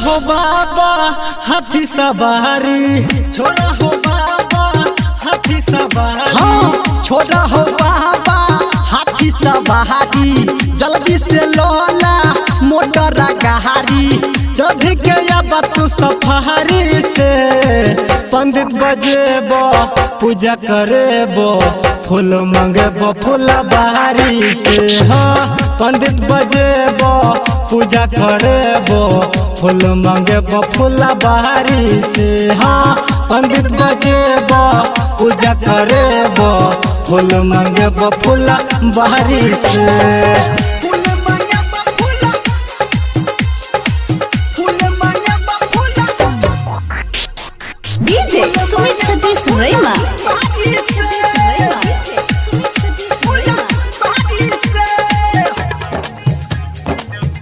हो बाबा हाथी सवारी, छोड़ा हो बाबा हाथी सवारी। हाँ छोड़ा हो बाबा हाथी सवारी, जल्दी से लोला मोटर गाड़ी। जब के अब तू सफारी से पंडित बजेबो पूजा करेबो, फूल मंगेबो फूला बाहरी से। हाँ पंडित बजेबो पूजा करेबो, फूल मंगेबो फूला बाहरी से। हाँ पंडित बजेबो पूजा करेबो, फूल मंगेबो फूला बाहरी से।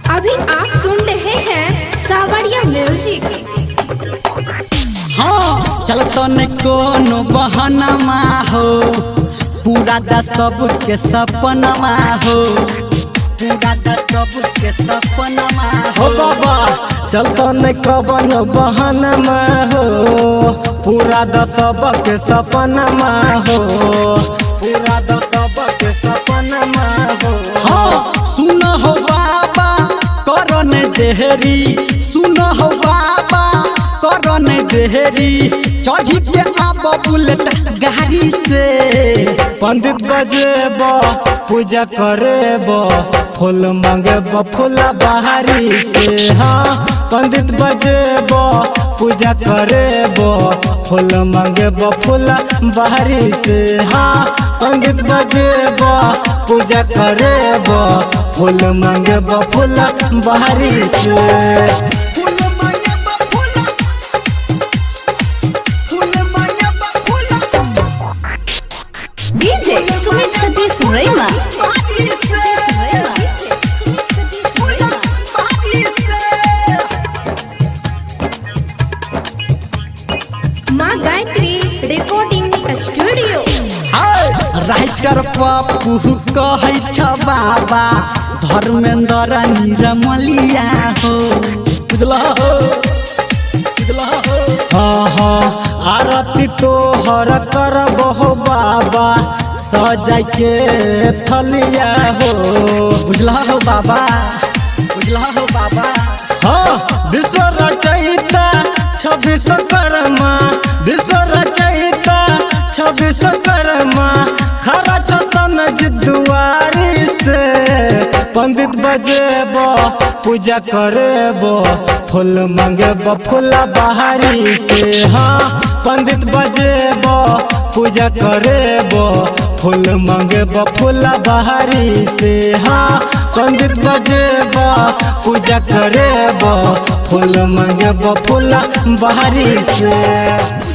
अभी आप सुन रहे हैं सावरिया म्यूजिक। हाँ चलतो न कोनो बहनमा हो, पूरा दा सबके सपनमा हो, पूरा दा सबके सपनमा हो बाबा चलतो न कवन बहनमा हो, पूरा द सबके सपनमा हो, पूरा द सबके सपनमा हो। हाँ सुन हो बाबा करन देहरी, सुन हो बाबा करन देहरी, चढ़ी के आब बुलेट गाड़ी से। पंडित बजेबो पूजा करेबो, फूल मंगेबो फूला बाहरी से। हाँ पंडित बजेबो पूजा करेबो, फूल मंगेबो फूला बाहरी से। हाँ पंडित बजेबो पूजा करेबो, फूल मंगेबो फूला बाहरी से। माँ Gayatri recording studio. Writer Pappu कहै छ बाबा, धर्मेंद्र निरमलिया हो, बुझला हो बुझला हो। हाँ हाँ आरती तो हर करबो बाबा, सजाय के थलिया हो, बुझला हो बाबा, बुझला हो बाबा। हाँ विश्व रचयिता विश्वकर्मा, विश्व रचयिता विश्वकर्मा, खरा छसन जिद्वारी से। पंडित बजेबो पूजा करेबो, फूल मंगेबो फूला बाहरी से। हाँ पंडित बजेबो पूजा करेबो, फूल मंगेबो फूला बाहरी से। हाँ पंडित बजेबो पूजा करेबो, फूल मंगेबो फूला बाहरी से।